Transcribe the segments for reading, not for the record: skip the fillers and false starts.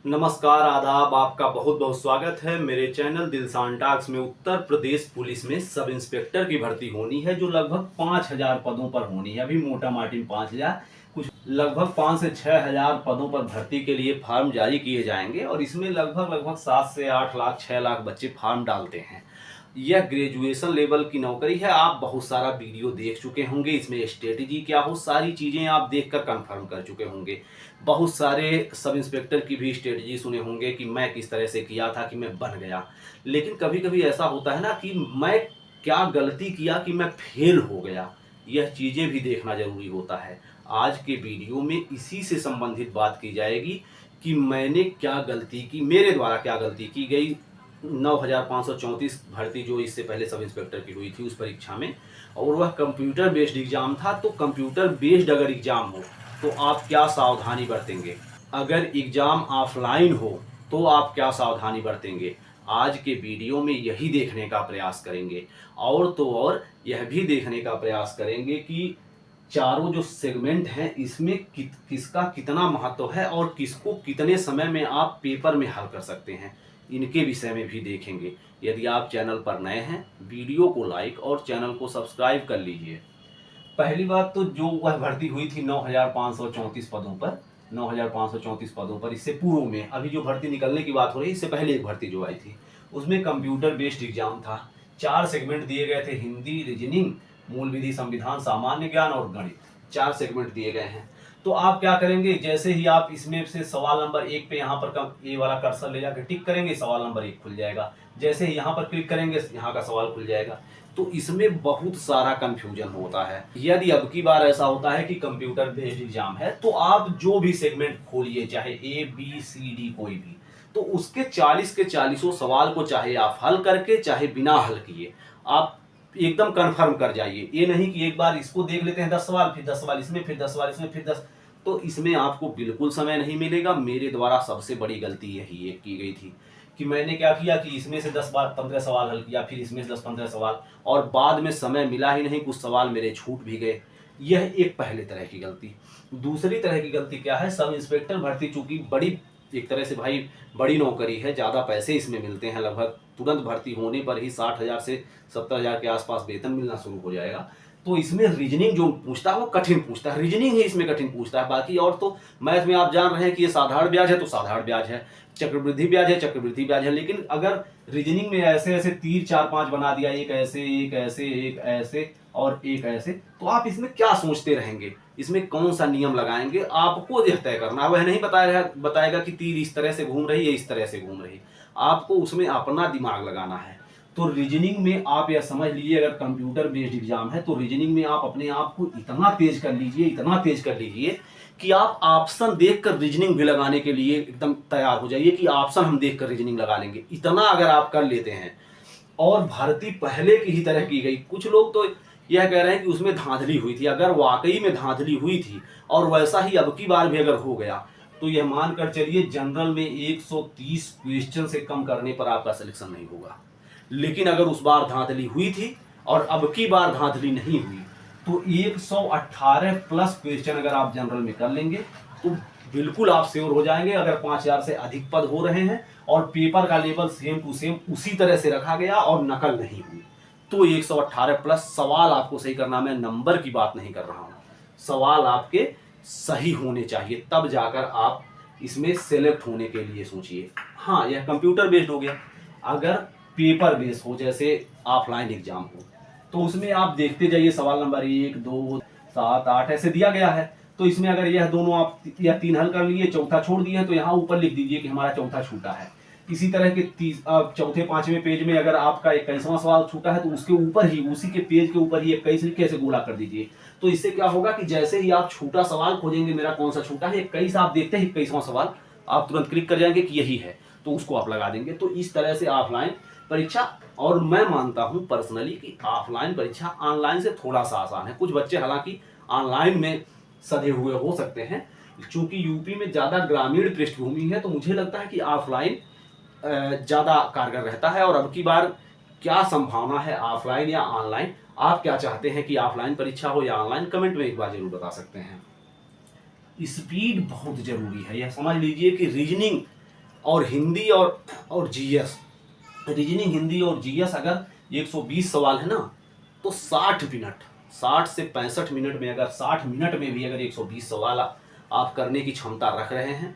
नमस्कार, आदाब। आपका बहुत बहुत स्वागत है मेरे चैनल दिलसान टॉक्स में। उत्तर प्रदेश पुलिस में सब इंस्पेक्टर की भर्ती होनी है, जो लगभग 5,000 पदों पर होनी है। अभी मोटा माटी 5,000, कुछ लगभग 5 से 6,000 पदों पर भर्ती के लिए फार्म जारी किए जाएंगे और इसमें लगभग 7 से 8 लाख 6 लाख बच्चे फार्म डालते हैं। यह ग्रेजुएशन लेवल की नौकरी है। आप बहुत सारा वीडियो देख चुके होंगे, इसमें स्ट्रेटेजी क्या हो, सारी चीज़ें आप देखकर कंफर्म कर चुके होंगे। बहुत सारे सब इंस्पेक्टर की भी स्ट्रेटजी सुने होंगे कि मैं किस तरह से किया था कि मैं बन गया। लेकिन कभी कभी ऐसा होता है ना कि मैं क्या गलती किया कि मैं फेल हो गया। यह चीज़ें भी देखना जरूरी होता है। आज के वीडियो में इसी से संबंधित बात की जाएगी कि मैंने क्या गलती की, मेरे द्वारा क्या गलती की गई 9,534 भर्ती जो इससे पहले सब इंस्पेक्टर की हुई थी उस परीक्षा में। और वह कंप्यूटर बेस्ड एग्जाम था। तो कंप्यूटर बेस्ड अगर एग्जाम हो तो आप क्या सावधानी बरतेंगे, अगर एग्जाम ऑफलाइन हो तो आप क्या सावधानी बरतेंगे, आज के वीडियो में यही देखने का प्रयास करेंगे। और तो और यह भी देखने का प्रयास करेंगे कि चारों जो सेगमेंट हैं इसमें किसका कितना महत्व है और किसको कितने समय में आप पेपर में हल कर सकते हैं, इनके विषय में भी देखेंगे। यदि आप चैनल पर नए हैं, वीडियो को लाइक और चैनल को सब्सक्राइब कर लीजिए। पहली बात तो जो वह भर्ती हुई थी 9,534 पदों पर, 9,534 पदों पर, इससे पूर्व में अभी जो भर्ती निकलने की बात हो रही है, इससे पहले एक भर्ती जो आई थी उसमें कंप्यूटर बेस्ड एग्जाम था। 4 सेगमेंट दिए गए थे, हिंदी, रीजनिंग, मूल विधि, संविधान, सामान्य ज्ञान और गणित। 4 सेगमेंट दिए गए हैं। तो आप क्या करेंगे, जैसे ही आप इसमें से सवाल नंबर 1 पे यहाँ पर ये वाला कर्सर ले जाकर टिक करेंगे, सवाल नंबर 1 खुल जाएगा। जैसे ही यहाँ पर क्लिक करेंगे, यहाँ का सवाल खुल जाएगा। तो इसमें बहुत सारा कंफ्यूजन होता है। यदि अब की बार ऐसा होता है कि कंप्यूटर बेस्ड एग्जाम है तो आप जो भी सेगमेंट खोलिए, चाहे ABCD कोई भी, तो उसके 40 के 40 सवाल को चाहे आप हल करके चाहे बिना हल किए आप एकदम कंफर्म कर जाइए। ये नहीं कि एक बार इसको देख लेते हैं 10 सवाल, फिर 10 सवाल इसमें, फिर 10 सवाल इसमें, फिर 10। तो इसमें आपको बिल्कुल समय नहीं मिलेगा। मेरे द्वारा सबसे बड़ी गलती यही एक की गई थी कि मैंने क्या किया कि इसमें से 10-15 सवाल हल किया, फिर इसमें से 10-15 सवाल, और बाद में समय मिला ही नहीं, कुछ सवाल मेरे छूट भी गए। यह एक पहले तरह की गलती। दूसरी तरह की गलती क्या है, सब इंस्पेक्टर भर्ती चूंकि बड़ी, एक तरह से भाई बड़ी नौकरी है, ज़्यादा पैसे इसमें मिलते हैं। लगभग तुरंत भर्ती होने पर ही 60,000 से 70,000 के आसपास वेतन मिलना शुरू हो जाएगा। तो इसमें रीजनिंग जो पूछता है वो कठिन पूछता है, रीजनिंग ही इसमें कठिन पूछता है। बाकी और तो मैथ में आप जान रहे हैं कि ये साधारण ब्याज है तो साधारण ब्याज है, चक्रवृद्धि ब्याज है चक्रवृद्धि ब्याज है। लेकिन अगर रीजनिंग में ऐसे ऐसे तीर 4-5 बना दिया, एक ऐसे एक ऐसे एक ऐसे और एक ऐसे, तो आप इसमें क्या सोचते रहेंगे, इसमें कौन सा नियम लगाएंगे, आपको यह तय करना है। वह नहीं बताएगा कि तीर इस तरह से घूम रही है, इस तरह से घूम रही, आपको उसमें अपना दिमाग लगाना है। तो रीजनिंग में आप यह समझ लीजिए, अगर कंप्यूटर बेस्ड एग्जाम है तो रीजनिंग में आप अपने आप को इतना तेज कर लीजिए, इतना तेज कर लीजिए कि आप ऑप्शन देखकर रीजनिंग भी लगाने के लिए एकदम तैयार हो जाइए कि ऑप्शन हम देखकर रीजनिंग लगा लेंगे। इतना अगर आप कर लेते हैं, और भर्ती पहले की ही तरह की गई। कुछ लोग तो यह कह रहे हैं कि उसमें धांधली हुई थी। अगर वाकई में धांधली हुई थी और वैसा ही अब की बार भी अगर हो गया तो यह मानकर चलिए जनरल में 130 क्वेश्चन से कम करने पर आपका सिलेक्शन नहीं होगा। लेकिन अगर उस बार धांधली हुई थी और अब की बार धांधली नहीं हुई तो 118 प्लस क्वेश्चन अगर आप जनरल में कर लेंगे तो बिल्कुल आप श्योर हो जाएंगे। अगर 5,000 से अधिक पद हो रहे हैं और पेपर का लेवल सेम टू सेम उसी तरह से रखा गया और नकल नहीं हुई, तो 118 प्लस सवाल आपको सही करना। मैं नंबर की बात नहीं कर रहा हूं, सवाल आपके सही होने चाहिए, तब जाकर आप इसमें सेलेक्ट होने के लिए सोचिए। हाँ, यह कंप्यूटर बेस्ड हो गया। अगर पेपर बेस्ड हो, जैसे ऑफलाइन एग्जाम हो, तो उसमें आप देखते जाइए, सवाल नंबर 1, 2, 7, 8 ऐसे दिया गया है। तो इसमें अगर यह दोनों आप या 3 हल कर लिए, चौथा छोड़ दिए, तो यहाँ ऊपर लिख दीजिए कि हमारा चौथा छूटा है। इसी तरह के चौथे 5वें पेज में अगर आपका 21वां सवाल छूटा है तो उसके ऊपर ही, उसी के पेज के ऊपर ही 21 लिख के ऐसे गोला कर दीजिए। तो इससे क्या होगा कि जैसे ही आप छूटा सवाल खोजेंगे, मेरा कौन सा छूटा है, 21 आप देखते हैं 21वां सवाल, आप तुरंत क्लिक कर जाएंगे कि यही है, तो उसको आप लगा देंगे। तो इस तरह से ऑफलाइन परीक्षा, और मैं मानता हूं पर्सनली कि ऑफलाइन परीक्षा ऑनलाइन से थोड़ा सा आसान है। कुछ बच्चे हालांकि ऑनलाइन में सधे हुए हो सकते हैं, चूंकि यूपी में ज्यादा ग्रामीण पृष्ठभूमि है, तो मुझे लगता है कि ऑफलाइन ज्यादा कारगर रहता है। और अब की बार क्या संभावना है, ऑफलाइन या ऑनलाइन, आप क्या चाहते हैं कि ऑफलाइन परीक्षा हो या ऑनलाइन, कमेंट में एक बार जरूर बता सकते हैं। स्पीड बहुत जरूरी है, यह समझ लीजिए कि रीजनिंग और हिंदी और जीएस, रीजनिंग, हिंदी और जीएस अगर 120 सवाल है ना, तो 60 मिनट, 60 से 65 मिनट में, अगर 60 मिनट में भी अगर 120 सवाल आप करने की क्षमता रख रहे हैं,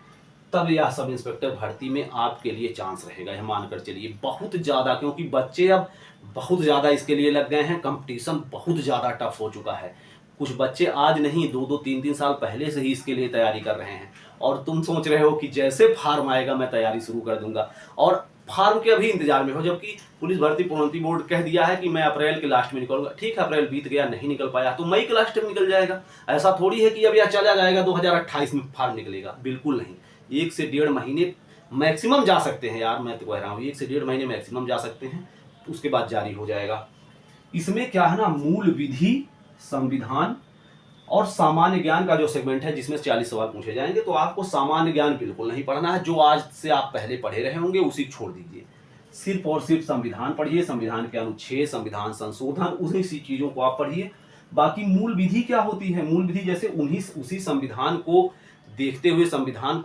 तब यह सब इंस्पेक्टर भर्ती में आपके लिए चांस रहेगा। यह मानकर चलिए बहुत ज़्यादा, क्योंकि बच्चे अब बहुत ज़्यादा इसके लिए लग गए हैं, कंपटीशन बहुत ज़्यादा टफ हो चुका है। कुछ बच्चे आज नहीं, 2-2 3-3 साल पहले से ही इसके लिए तैयारी कर रहे हैं, और तुम सोच रहे हो कि जैसे फार्म आएगा मैं तैयारी शुरू कर दूंगा, और फार्म के अभी इंतजार में हो, जबकि पुलिस भर्ती प्रोन्नति बोर्ड कह दिया है कि मैं अप्रैल के लास्ट में निकलूंगा। ठीक है, अप्रैल बीत गया, नहीं निकल पाया तो मई के लास्ट में निकल जाएगा। ऐसा थोड़ी है कि अब यह चला जाएगा 2028 में फार्म निकलेगा, बिल्कुल नहीं। 1 से 1.5 महीने मैक्सिमम जा सकते हैं यार, मैं तो कह रहा हूँ 1 से 1.5 महीने मैक्सिमम जा सकते हैं, उसके बाद जारी हो जाएगा। इसमें क्या है ना, मूल विधि, संविधान और सामान्य ज्ञान का जो सेगमेंट है, जिसमें 40 सवाल पूछे जाएंगे, तो आपको सामान्य ज्ञान बिल्कुल नहीं पढ़ना है। जो आज से आप पहले पढ़े रहे होंगे उसी छोड़ दीजिए, सिर्फ और सिर्फ संविधान पढ़िए, संविधान के अनुच्छेद, संविधान संशोधन, उसी सी चीज़ों को आप पढ़िए। बाकी मूल विधि क्या होती है, मूल विधि जैसे उसी संविधान को देखते हुए, संविधान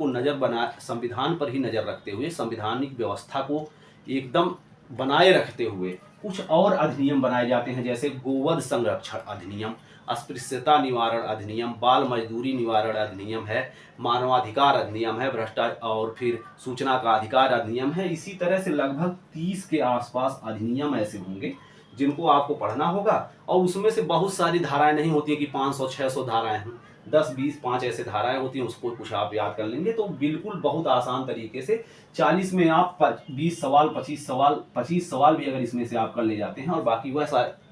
पर ही नज़र रखते हुए, संविधानिक व्यवस्था को एकदम बनाए रखते हुए कुछ और अधिनियम बनाए जाते हैं, जैसे गोवध संरक्षण अधिनियम, अस्पृश्यता निवारण अधिनियम, बाल मजदूरी निवारण अधिनियम है, मानवाधिकार अधिनियम है, भ्रष्टाचार, और फिर सूचना का अधिकार अधिनियम है। इसी तरह से लगभग 30 के आसपास अधिनियम ऐसे होंगे जिनको आपको पढ़ना होगा, और उसमें से बहुत सारी धाराएं नहीं होती है कि 500-600 धाराएं हैं, 10-20-5 ऐसे धाराएं होती हैं, उसको कुछ आप याद कर लेंगे तो बिल्कुल बहुत आसान तरीके से 40 में आप 20 सवाल, 25 सवाल भी अगर इसमें से आप कर ले जाते हैं, और बाकी वह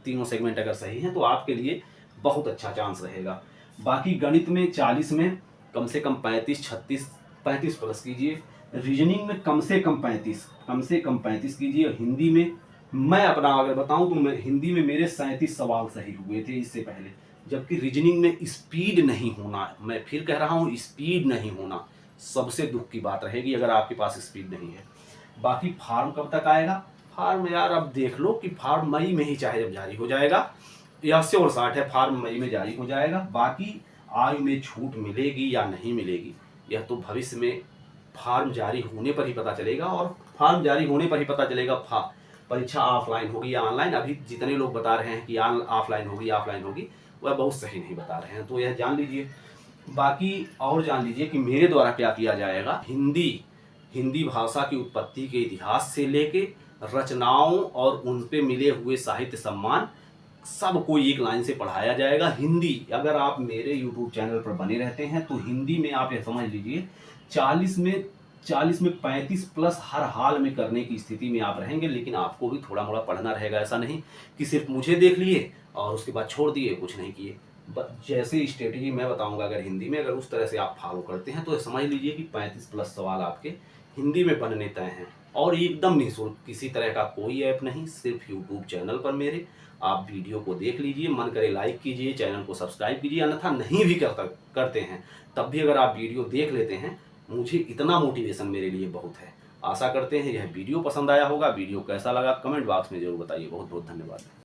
तीनों सेगमेंट अगर सही हैं, तो आपके लिए बहुत अच्छा चांस रहेगा। बाकी गणित में 40 में कम से कम 35 प्लस कीजिए, रीजनिंग में कम से कम 35 कीजिए, हिंदी में मैं अपना अगर बताऊं तो मैं हिंदी में मेरे 37 सवाल सही हुए थे इससे पहले, जबकि रीजनिंग में स्पीड नहीं होना, मैं फिर कह रहा हूं स्पीड नहीं होना सबसे दुख की बात रहेगी अगर आपके पास स्पीड नहीं है। बाकी फार्म कब तक आएगा, फार्म यार अब देख लो कि फार्म मई में ही चाहे जब जारी हो जाएगा, यह से और 60 है, फार्म मई में जारी हो जाएगा। बाकी आयु में छूट मिलेगी या नहीं मिलेगी, यह तो भविष्य में फार्म जारी होने पर ही पता चलेगा, और फार्म जारी होने पर ही पता चलेगा परीक्षा ऑफलाइन होगी या ऑनलाइन। अभी जितने लोग बता रहे हैं कि ऑफलाइन होगी, वह बहुत सही नहीं बता रहे हैं, तो यह जान लीजिए। बाकी और जान लीजिए कि मेरे द्वारा क्या किया जाएगा, हिंदी भाषा की उत्पत्ति के इतिहास से लेके रचनाओं और उन पे मिले हुए साहित्य सम्मान सबको एक लाइन से पढ़ाया जाएगा। हिंदी अगर आप मेरे YouTube चैनल पर बने रहते हैं तो हिंदी में आप ये समझ लीजिए 40 में 35 प्लस हर हाल में करने की स्थिति में आप रहेंगे, लेकिन आपको भी थोड़ा मोड़ा पढ़ना रहेगा। ऐसा नहीं कि सिर्फ मुझे देख लिए और उसके बाद छोड़ दिए, कुछ नहीं किए। जैसे स्ट्रेटेजी मैं बताऊंगा अगर हिंदी में, अगर उस तरह से आप फॉलो करते हैं तो समझ लीजिए कि 35 प्लस सवाल आपके हिंदी में बनने तय हैं, और एकदम निःशुल्क, किसी तरह का कोई ऐप नहीं, सिर्फ यूट्यूब चैनल पर मेरे आप वीडियो को देख लीजिए, मन करे लाइक कीजिए, चैनल को सब्सक्राइब कीजिए, अन्यथा नहीं भी करते हैं तब भी अगर आप वीडियो देख लेते हैं, मुझे इतना मोटिवेशन मेरे लिए बहुत है। आशा करते हैं यह वीडियो पसंद आया होगा। वीडियो कैसा लगा कमेंट बॉक्स में जरूर बताइए। बहुत बहुत धन्यवाद।